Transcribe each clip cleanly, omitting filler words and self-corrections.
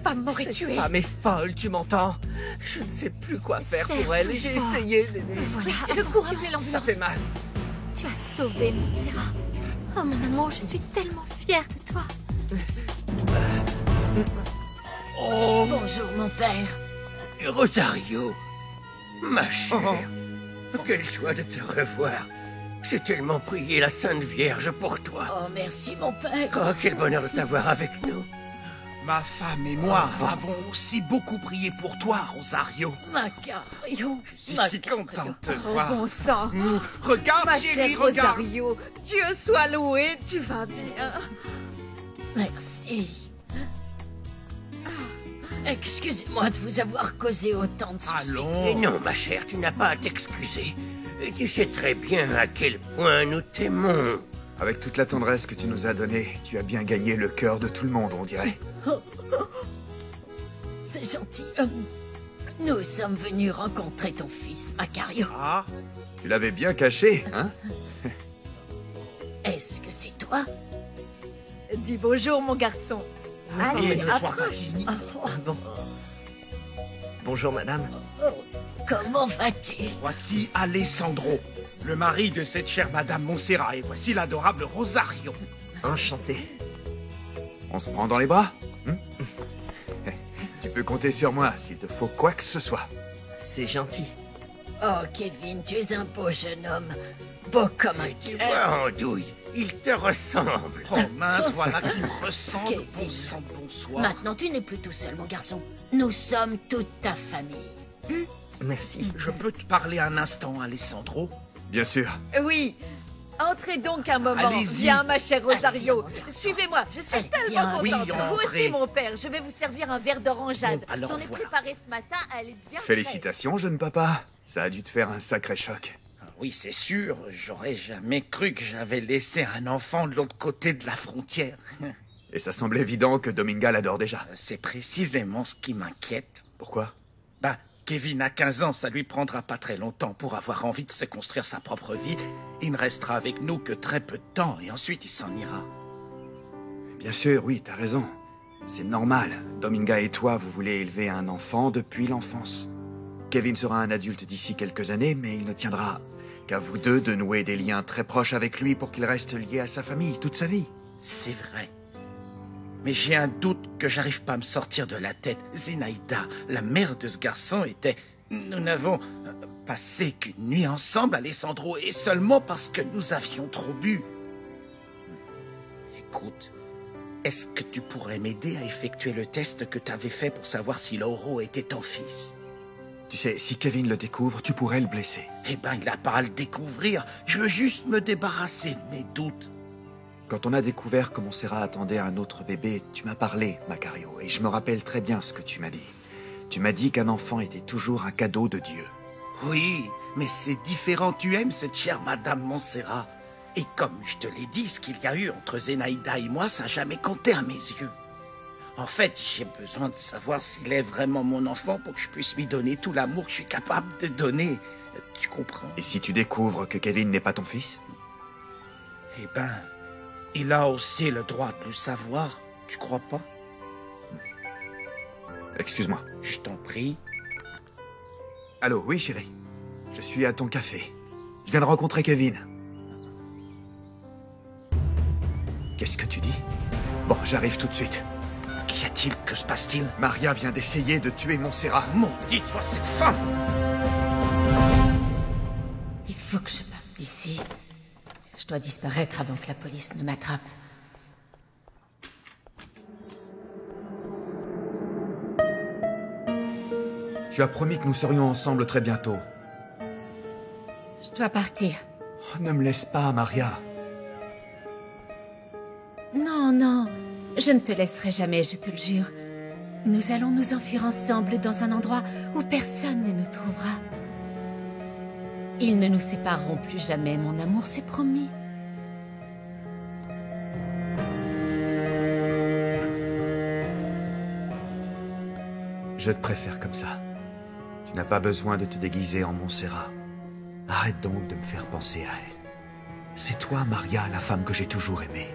femme m'aurait tué. Cette femme est folle, tu m'entends? Je ne sais plus quoi faire pour elle et j'ai essayé de l'aider. Voilà, je cours appeler l'ambulance. Ça fait mal. Tu as sauvé Montserrat. Oh mon amour, je suis tellement fière de toi. Oh, Bonjour, mon père. Rosario, ma chère, quelle joie de te revoir. J'ai tellement prié la Sainte Vierge pour toi. Oh, merci, mon père. Oh, quel bonheur de t'avoir avec nous. Ma femme et moi avons aussi beaucoup prié pour toi, Rosario. Macario. Je suis si content de te Oh voir. bon sang. Regarde, Ma chérie, chère regarde. Rosario, Dieu soit loué, tu vas bien. Merci. Excusez-moi de vous avoir causé autant de soucis. Et Allons. non, ma chère, tu n'as pas à t'excuser. Et tu sais très bien à quel point nous t'aimons. Avec toute la tendresse que tu nous as donnée, tu as bien gagné le cœur de tout le monde, on dirait. C'est gentil. Nous sommes venus rencontrer ton fils, Macario. Ah, Tu l'avais bien caché, hein? Est-ce que c'est toi? Dis bonjour, mon garçon. Allez, et je sois approche. parti. bon. Bonjour, madame. Comment vas-tu? Voici Alessandro, le mari de cette chère Madame Montserrat, et voici l'adorable Rosario. Enchanté. On se prend dans les bras? Tu peux compter sur moi s'il te faut quoi que ce soit. C'est gentil. Oh, Kevin, tu es un beau jeune homme. Beau comme un Tu cœur. vois, Andouille, il te ressemble. Oh mince, voilà qui me ressemble. Kevin. Bon sang, bonsoir. Maintenant, tu n'es plus tout seul, mon garçon. Nous sommes toute ta famille. Merci. Je peux te parler un instant, Alessandro? Bien sûr. Oui. Entrez donc un moment. Allez-y. Viens, ma chère Rosario. Allez, viens, mon garçon. Suivez-moi. Je suis Allez, tellement viens. contente. Oui, Vous aussi, entrez. mon père. Je vais vous servir un verre d'orangeade. Bon, alors J'en ai voilà. préparé ce matin. Elle est bien Félicitations, jeune papa. Ça a dû te faire un sacré choc. Oui, c'est sûr, j'aurais jamais cru que j'avais laissé un enfant de l'autre côté de la frontière. Et ça semble évident que Dominga l'adore déjà. C'est précisément ce qui m'inquiète. Pourquoi? Bah, Kevin a 15 ans, ça lui prendra pas très longtemps pour avoir envie de se construire sa propre vie. Il ne restera avec nous que très peu de temps et ensuite il s'en ira. Bien sûr, oui, t'as raison. C'est normal. Dominga et toi, vous voulez élever un enfant depuis l'enfance. Kevin sera un adulte d'ici quelques années, mais il ne tiendra qu'à vous deux de nouer des liens très proches avec lui pour qu'il reste lié à sa famille toute sa vie. C'est vrai. Mais j'ai un doute que j'arrive pas à me sortir de la tête. Zénaïda, la mère de ce garçon, était... Nous n'avons passé qu'une nuit ensemble, Alessandro, et seulement parce que nous avions trop bu. Écoute, est-ce que tu pourrais m'aider à effectuer le test que tu avais fait pour savoir si Lauro était ton fils? Tu sais, si Kevin le découvre, tu pourrais le blesser. Eh ben, il n'a pas à le découvrir. Je veux juste me débarrasser de mes doutes. Quand on a découvert que Montserrat attendait un autre bébé, tu m'as parlé, Macario, et je me rappelle très bien ce que tu m'as dit. Tu m'as dit qu'un enfant était toujours un cadeau de Dieu. Oui, mais c'est différent. Tu aimes cette chère Madame Montserrat. Et comme je te l'ai dit, ce qu'il y a eu entre Zénaïda et moi, ça n'a jamais compté à mes yeux. En fait, j'ai besoin de savoir s'il est vraiment mon enfant pour que je puisse lui donner tout l'amour que je suis capable de donner. Tu comprends? Et si tu découvres que Kevin n'est pas ton fils? Eh ben, il a aussi le droit de le savoir. Tu crois pas? Excuse-moi. Je t'en prie. Allô, oui, chérie. Je suis à ton café. Je viens de rencontrer Kevin. Qu'est-ce que tu dis? Bon, j'arrive tout de suite. Qu'y a-t-il? Que se passe-t-il? Maria vient d'essayer de tuer Montserrat. Maudite soit cette femme! Il faut que je parte d'ici. Je dois disparaître avant que la police ne m'attrape. Tu as promis que nous serions ensemble très bientôt. Je dois partir. Oh, ne me laisse pas, Maria. Non, non. Je ne te laisserai jamais, je te le jure. Nous allons nous enfuir ensemble dans un endroit où personne ne nous trouvera. Ils ne nous sépareront plus jamais, mon amour, c'est promis. Je te préfère comme ça. Tu n'as pas besoin de te déguiser en Montserrat. Arrête donc de me faire penser à elle. C'est toi, Maria, la femme que j'ai toujours aimée.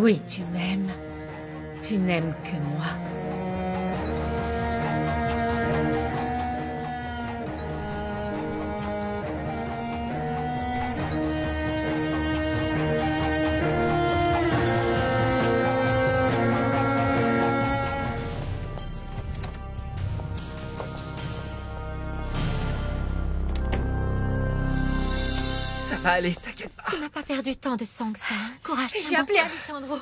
Oui, tu m'aimes. Tu n'aimes que moi. Ça va aller, t'inquiète pas. Tu n'as pas perdu tant de sang que ça. Hein. Courage, J'ai tiens bon. appelé Alessandro.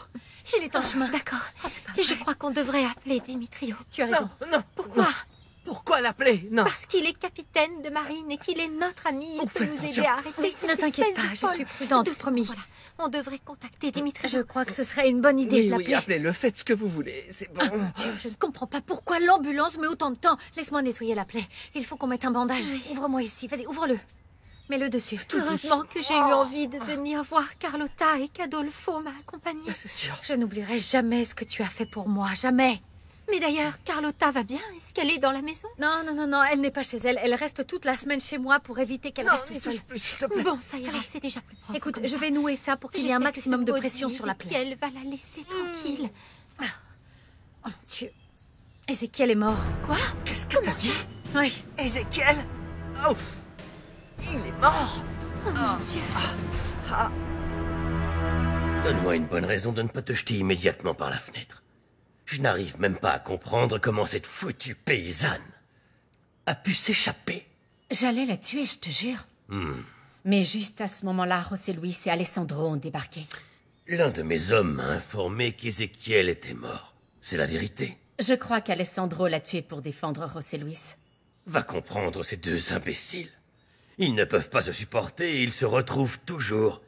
Il est en chemin. D'accord. Oh, c'est pas Et je vrai. crois qu'on devrait appeler Dimitrio. Tu as raison. Non, non. Pourquoi? Non. Pourquoi l'appeler? Non. Parce qu'il est capitaine de marine et qu'il est notre ami. Il peut Fais nous attention. aider à arrêter cette Ne t'inquiète espèce pas, de je folle. suis prudente, Doucement, promis. Voilà. On devrait contacter Dimitrio. Je crois que ce serait une bonne idée Oui, de l'appeler. oui, appelez-le. Faites ce que vous voulez. C'est bon. Dieu, je ne comprends pas pourquoi l'ambulance met autant de temps. Laisse-moi nettoyer la plaie. Il faut qu'on mette un bandage. Oui. Ouvre-moi ici. Vas-y, ouvre-le. Mets-le dessus. Tout Heureusement que j'ai eu envie de venir voir Carlotta et qu'Adolfo m'a accompagnée. C'est sûr. Je n'oublierai jamais ce que tu as fait pour moi. Jamais. Mais d'ailleurs, Carlotta va bien? Est-ce qu'elle est dans la maison? Non, non, non, non. Elle n'est pas chez elle. Elle reste toute la semaine chez moi pour éviter qu'elle Non, reste n'y seule. touche plus, s'il te plaît. Bon, ça ira, c'est déjà plus propre. Écoute, comme je ça. vais nouer ça pour qu'il y ait un J'espère que maximum ce de maudit pression sur la plaie. Ézéchiel va la laisser tranquille. Oh mon Dieu. Ézéchiel est mort. Quoi? Qu'est-ce que t'as dit? Oui. Ézéchiel? Oh! Il est mort! Oh mon Dieu. Donne-moi une bonne raison de ne pas te jeter immédiatement par la fenêtre. Je n'arrive même pas à comprendre comment cette foutue paysanne a pu s'échapper. J'allais la tuer, je te jure. Mais juste à ce moment-là, José Luis et Alessandro ont débarqué. L'un de mes hommes m'a informé qu'Ézéchiel était mort. C'est la vérité. Je crois qu'Alessandro l'a tué pour défendre José Luis. Va comprendre ces deux imbéciles. Ils ne peuvent pas se supporter et ils se retrouvent toujours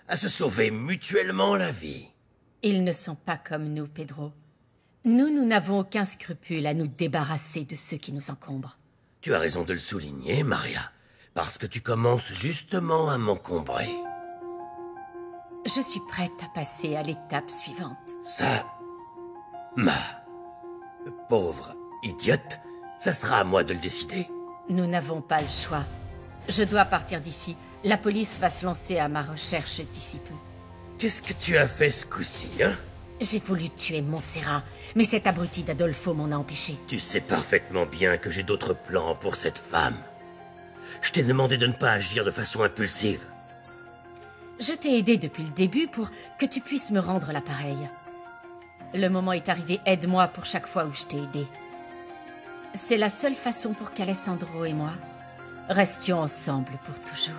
à se sauver mutuellement la vie. Ils ne sont pas comme nous, Pedro. Nous n'avons aucun scrupule à nous débarrasser de ceux qui nous encombrent. Tu as raison de le souligner, Maria, parce que tu commences justement à m'encombrer. Je suis prête à passer à l'étape suivante. Ça, ma pauvre idiote, ça sera à moi de le décider. Nous n'avons pas le choix. Je dois partir d'ici. La police va se lancer à ma recherche d'ici peu. Qu'est-ce que tu as fait ce coup-ci, hein? J'ai voulu tuer Montserrat, mais cet abruti d'Adolfo m'en a empêché. Tu sais parfaitement bien que j'ai d'autres plans pour cette femme. Je t'ai demandé de ne pas agir de façon impulsive. Je t'ai aidé depuis le début pour que tu puisses me rendre l'appareil. Le moment est arrivé, aide-moi pour chaque fois où je t'ai aidé. C'est la seule façon pour qu'Alessandro et moi restions ensemble pour toujours.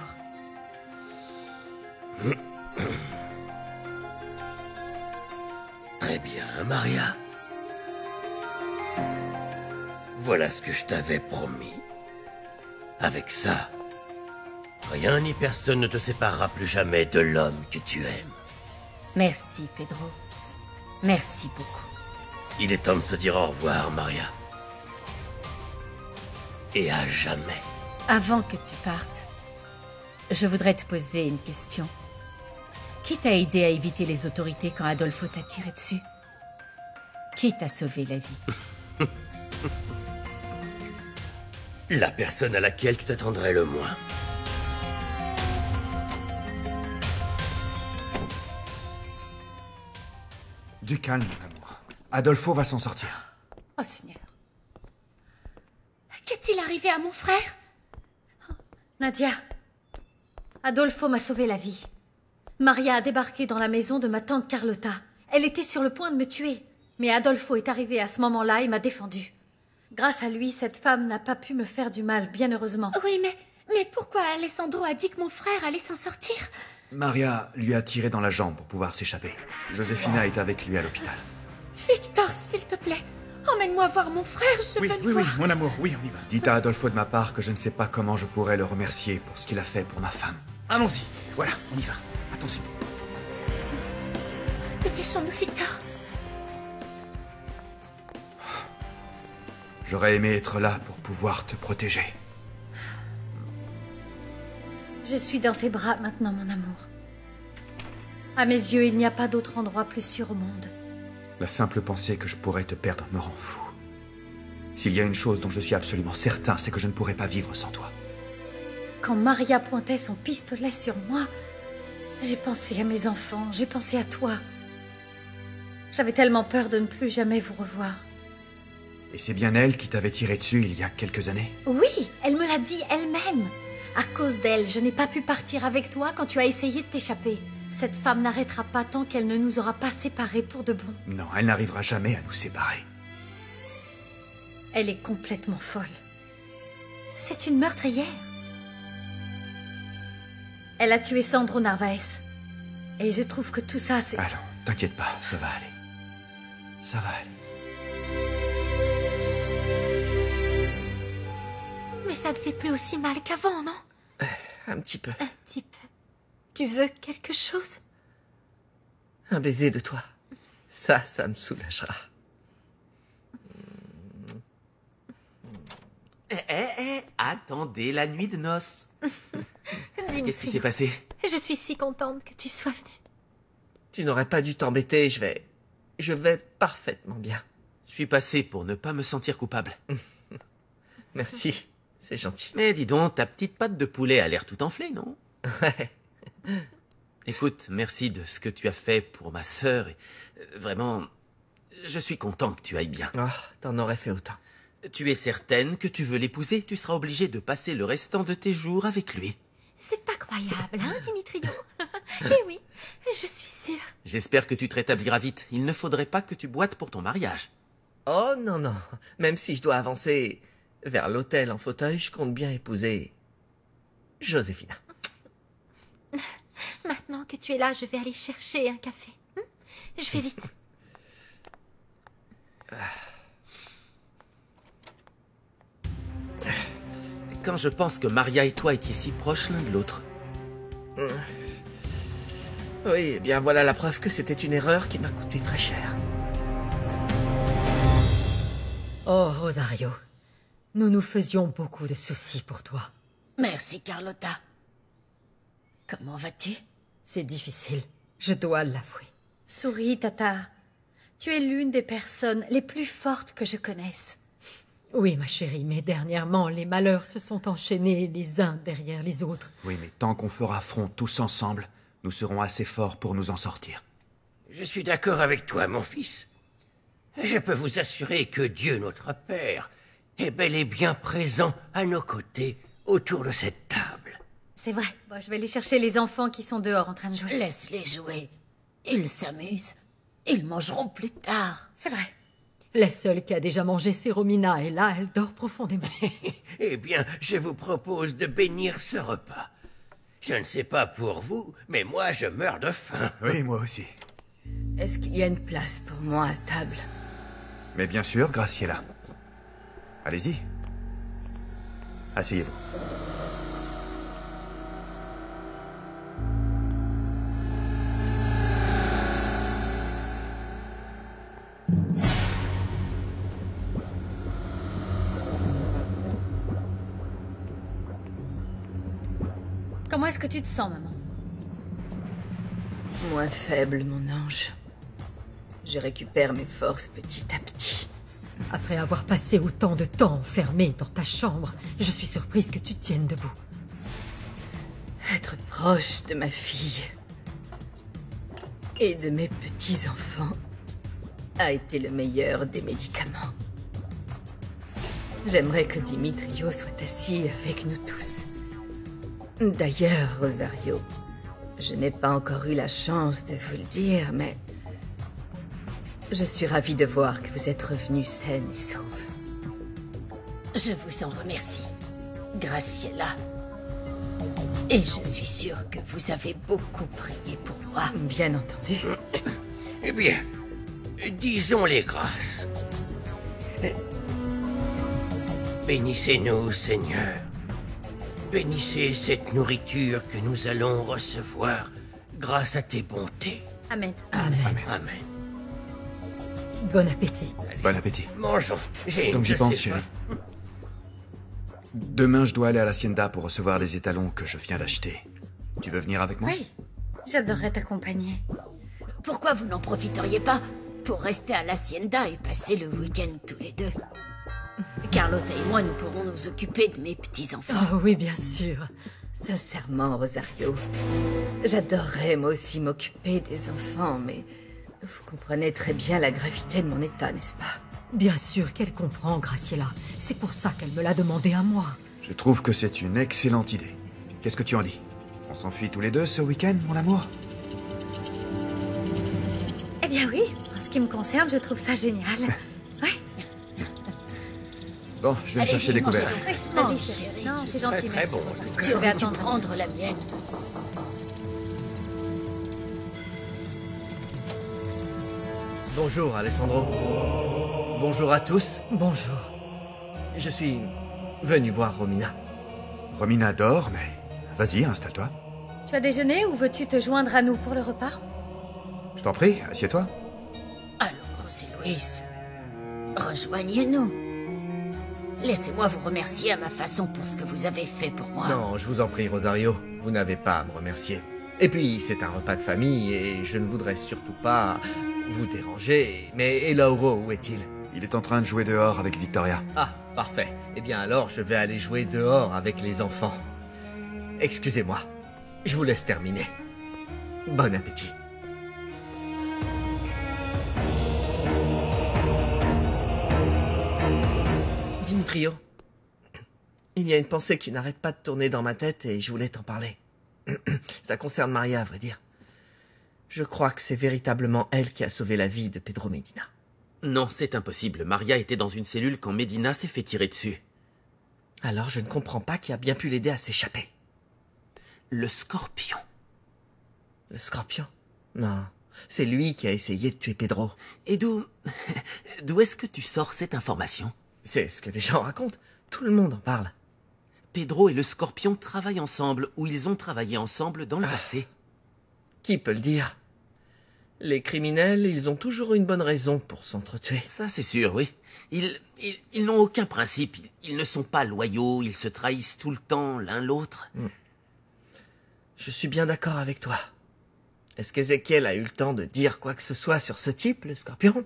Très bien, Maria. Voilà ce que je t'avais promis. Avec ça, rien ni personne ne te séparera plus jamais de l'homme que tu aimes. Merci, Pedro. Merci beaucoup. Il est temps de se dire au revoir, Maria. Et à jamais. Avant que tu partes, je voudrais te poser une question. Qui t'a aidé à éviter les autorités quand Adolfo t'a tiré dessus? Qui t'a sauvé la vie? La personne à laquelle tu t'attendrais le moins. Du calme, mon amour. Adolfo va s'en sortir. Oh Seigneur. Qu'est-il arrivé à mon frère? Nadia, Adolfo m'a sauvé la vie. Maria a débarqué dans la maison de ma tante Carlotta. Elle était sur le point de me tuer. Mais Adolfo est arrivé à ce moment-là et m'a défendu. Grâce à lui, cette femme n'a pas pu me faire du mal, bien heureusement. Oui, mais pourquoi Alessandro a dit que mon frère allait s'en sortir? Maria lui a tiré dans la jambe pour pouvoir s'échapper. Josefina est avec lui à l'hôpital. Victor, s'il te plaît, emmène-moi voir mon frère, je veux le voir. mon amour, oui, on y va. Dites à Adolfo de ma part que je ne sais pas comment je pourrais le remercier pour ce qu'il a fait pour ma femme. Allons-y, voilà, on y va. Attention. Dépêchons-nous, Victor. J'aurais aimé être là pour pouvoir te protéger. Je suis dans tes bras maintenant, mon amour. À mes yeux, il n'y a pas d'autre endroit plus sûr au monde. La simple pensée que je pourrais te perdre me rend fou. S'il y a une chose dont je suis absolument certain, c'est que je ne pourrais pas vivre sans toi. Quand Maria pointait son pistolet sur moi, j'ai pensé à mes enfants, j'ai pensé à toi. J'avais tellement peur de ne plus jamais vous revoir. Et c'est bien elle qui t'avait tiré dessus il y a quelques années? Oui, elle me l'a dit elle-même. À cause d'elle, je n'ai pas pu partir avec toi quand tu as essayé de t'échapper. Cette femme n'arrêtera pas tant qu'elle ne nous aura pas séparés pour de bon. Non, elle n'arrivera jamais à nous séparer. Elle est complètement folle. C'est une meurtrière. Elle a tué Sandro Narvaez. Et je trouve que tout ça, c'est... Allons, t'inquiète pas, ça va aller. Ça va aller. Mais ça ne fait plus aussi mal qu'avant, non? Un petit peu. Un petit peu. Tu veux quelque chose? Un baiser de toi. Ça me soulagera. Attendez la nuit de noces. Dis-moi. Qu'est-ce qui s'est passé? Je suis si contente que tu sois venue. Tu n'aurais pas dû t'embêter, je vais parfaitement bien. Je suis passé pour ne pas me sentir coupable. Merci, c'est gentil. Mais dis donc, ta petite patte de poulet a l'air tout enflée, non? Ouais. Écoute, merci de ce que tu as fait pour ma sœur. Et vraiment, je suis content que tu ailles bien. Oh, t'en aurais fait autant. Tu es certaine que tu veux l'épouser? Tu seras obligée de passer le restant de tes jours avec lui. C'est pas croyable, hein, Dimitrio? Eh oui, je suis sûre. J'espère que tu te rétabliras vite. Il ne faudrait pas que tu boites pour ton mariage. Oh non, non. Même si je dois avancer vers l'hôtel en fauteuil, je compte bien épouser Joséphina. Maintenant que tu es là, je vais aller chercher un café. Je vais vite. Quand je pense que Maria et toi étiez si proches l'un de l'autre. Oui, eh bien voilà la preuve que c'était une erreur qui m'a coûté très cher. Oh, Rosario, nous nous faisions beaucoup de soucis pour toi. Merci, Carlotta. Comment vas-tu? C'est difficile, je dois l'avouer. Souris, Tata. Tu es l'une des personnes les plus fortes que je connaisse. Oui, ma chérie, mais dernièrement, les malheurs se sont enchaînés les uns derrière les autres. Oui, mais tant qu'on fera front tous ensemble, nous serons assez forts pour nous en sortir. Je suis d'accord avec toi, mon fils. Je peux vous assurer que Dieu, notre Père, est bel et bien présent à nos côtés autour de cette table. C'est vrai. Bon, je vais aller chercher les enfants qui sont dehors en train de jouer. Laisse-les jouer. Ils s'amusent. Ils mangeront plus tard. C'est vrai. La seule qui a déjà mangé, c'est Romina, et là, elle dort profondément. Eh bien, je vous propose de bénir ce repas. Je ne sais pas pour vous, mais moi, je meurs de faim. Oui, moi aussi. Est-ce qu'il y a une place pour moi à table? Mais bien sûr, Graciela. Allez-y. Asseyez-vous. Comment est-ce que tu te sens, maman? Moins faible, mon ange. Je récupère mes forces petit à petit. Après avoir passé autant de temps enfermé dans ta chambre, je suis surprise que tu tiennes debout. Être proche de ma fille et de mes petits-enfants a été le meilleur des médicaments. J'aimerais que Dimitrio soit assis avec nous tous. D'ailleurs, Rosario, je n'ai pas encore eu la chance de vous le dire, mais je suis ravie de voir que vous êtes revenu saine et sauve. Je vous en remercie, Graciela. Et je suis sûre que vous avez beaucoup prié pour moi. Bien entendu. Eh bien, disons les grâces. Bénissez-nous, Seigneur. Bénissez cette nourriture que nous allons recevoir grâce à tes bontés. Amen. Amen. Amen. Bon appétit. Allez, Bon appétit. mangeons. Tant que j'y Je pense, sais chérie. pas. Demain, je dois aller à l'Hacienda pour recevoir les étalons que je viens d'acheter. Tu veux venir avec moi? Oui, j'adorerais t'accompagner. Pourquoi vous n'en profiteriez pas pour rester à l'Hacienda et passer le week-end tous les deux? Carlotta et moi, nous pourrons nous occuper de mes petits-enfants. Oh oui, bien sûr. Sincèrement, Rosario, j'adorerais moi aussi m'occuper des enfants, mais Vous comprenez très bien la gravité de mon état, n'est-ce pas? Bien sûr qu'elle comprend, Graciela. C'est pour ça qu'elle me l'a demandé à moi. Je trouve que c'est une excellente idée. Qu'est-ce que tu en dis? On s'enfuit tous les deux ce week-end, mon amour? Eh bien oui, en ce qui me concerne, je trouve ça génial. Oui, Bon, je vais me chercher des couverts. oui, vas-y chérie. Non, c'est gentil, très merci. bon. Rosa. Tu Je vais aurais dû attendre. prendre la mienne. Bonjour, Alessandro. Bonjour à tous. Bonjour. Je suis venu voir Romina. Romina dort, mais... Vas-y, installe-toi. Tu as déjeuné ou veux-tu te joindre à nous pour le repas? Je t'en prie, assieds-toi. Alors, José Luis, rejoignez-nous. Laissez-moi vous remercier à ma façon pour ce que vous avez fait pour moi. Non, je vous en prie, Rosario. Vous n'avez pas à me remercier. Et puis, c'est un repas de famille et je ne voudrais surtout pas vous déranger. Mais Lauro, où est-il? Il est en train de jouer dehors avec Victoria. Ah, parfait. Eh bien alors, je vais aller jouer dehors avec les enfants. Excusez-moi. Je vous laisse terminer. Bon appétit. Dimitrio, il y a une pensée qui n'arrête pas de tourner dans ma tête et je voulais t'en parler. Ça concerne Maria, à vrai dire. Je crois que c'est véritablement elle qui a sauvé la vie de Pedro Medina. Non, c'est impossible. Maria était dans une cellule quand Medina s'est fait tirer dessus. Alors je ne comprends pas qui a bien pu l'aider à s'échapper. Le Scorpion. Le Scorpion? Non, c'est lui qui a essayé de tuer Pedro. Et d'où est-ce que tu sors cette information? C'est ce que les gens racontent. Tout le monde en parle. Pedro et le Scorpion travaillent ensemble, ou ils ont travaillé ensemble dans le passé. Qui peut le dire? Les criminels, ils ont toujours une bonne raison pour s'entretuer. Ça, c'est sûr, oui. Ils n'ont aucun principe. Ils ne sont pas loyaux. Ils se trahissent tout le temps l'un l'autre. Je suis bien d'accord avec toi. Est-ce qu'Ézéchiel a eu le temps de dire quoi que ce soit sur ce type, le Scorpion?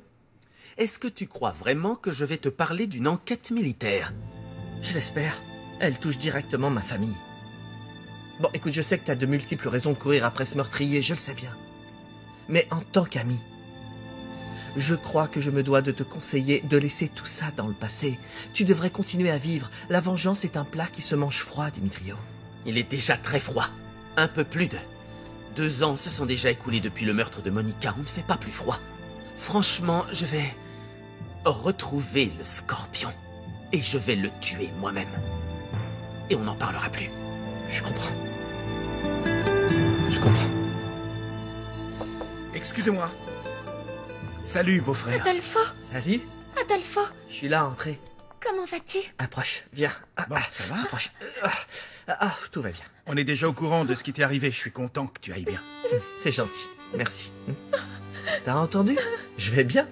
Est-ce que tu crois vraiment que je vais te parler d'une enquête militaire? Je l'espère. Elle touche directement ma famille. Bon, écoute, je sais que t'as de multiples raisons de courir après ce meurtrier, je le sais bien. Mais en tant qu'ami, je crois que je me dois de te conseiller de laisser tout ça dans le passé. Tu devrais continuer à vivre. La vengeance est un plat qui se mange froid, Dimitrio. Il est déjà très froid. Un peu plus de 2 ans se sont déjà écoulés depuis le meurtre de Monica. On ne fait pas plus froid. Franchement, je vais retrouver le Scorpion. Et je vais le tuer moi-même. Et on n'en parlera plus. Je comprends. Je comprends. Excusez-moi. Salut, beau-frère. Adolfo, Salut, Adolfo, je suis là, entrée. comment vas-tu? Approche, viens. Bon, ça va? Approche. Tout va bien. On est déjà au courant de ce qui t'est arrivé. Je suis content que tu ailles bien. C'est gentil, merci. T'as entendu? Je vais bien.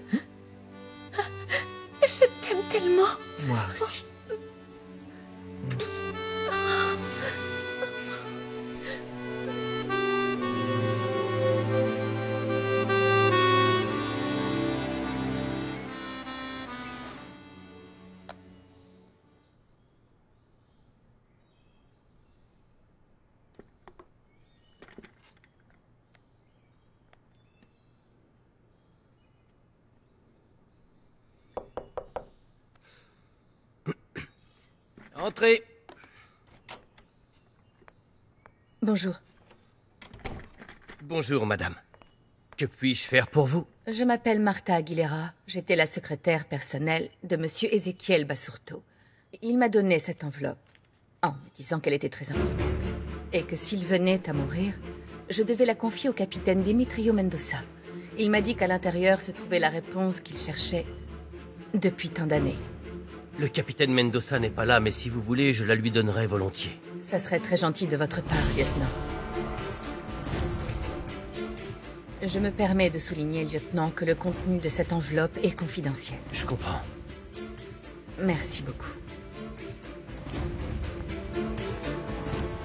Je t'aime tellement. Moi aussi. Entrez. Bonjour. Bonjour, madame. Que puis-je faire pour vous? Je m'appelle Marta Aguilera. J'étais la secrétaire personnelle de Monsieur Ézéchiel Basurto. Il m'a donné cette enveloppe en me disant qu'elle était très importante et que s'il venait à mourir, je devais la confier au capitaine Dimitrio Mendoza. Il m'a dit qu'à l'intérieur se trouvait la réponse qu'il cherchait depuis tant d'années. Le capitaine Mendoza n'est pas là, mais si vous voulez, je la lui donnerai volontiers. Ça serait très gentil de votre part, lieutenant. Je me permets de souligner, lieutenant, que le contenu de cette enveloppe est confidentiel. Je comprends. Merci beaucoup.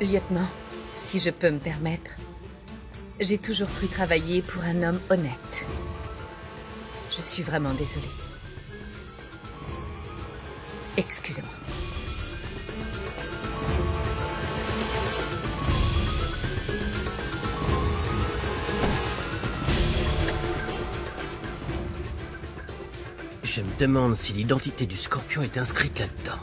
Lieutenant, si je peux me permettre, j'ai toujours cru travailler pour un homme honnête. Je suis vraiment désolée. Excusez-moi. Je me demande si l'identité du Scorpion est inscrite là-dedans.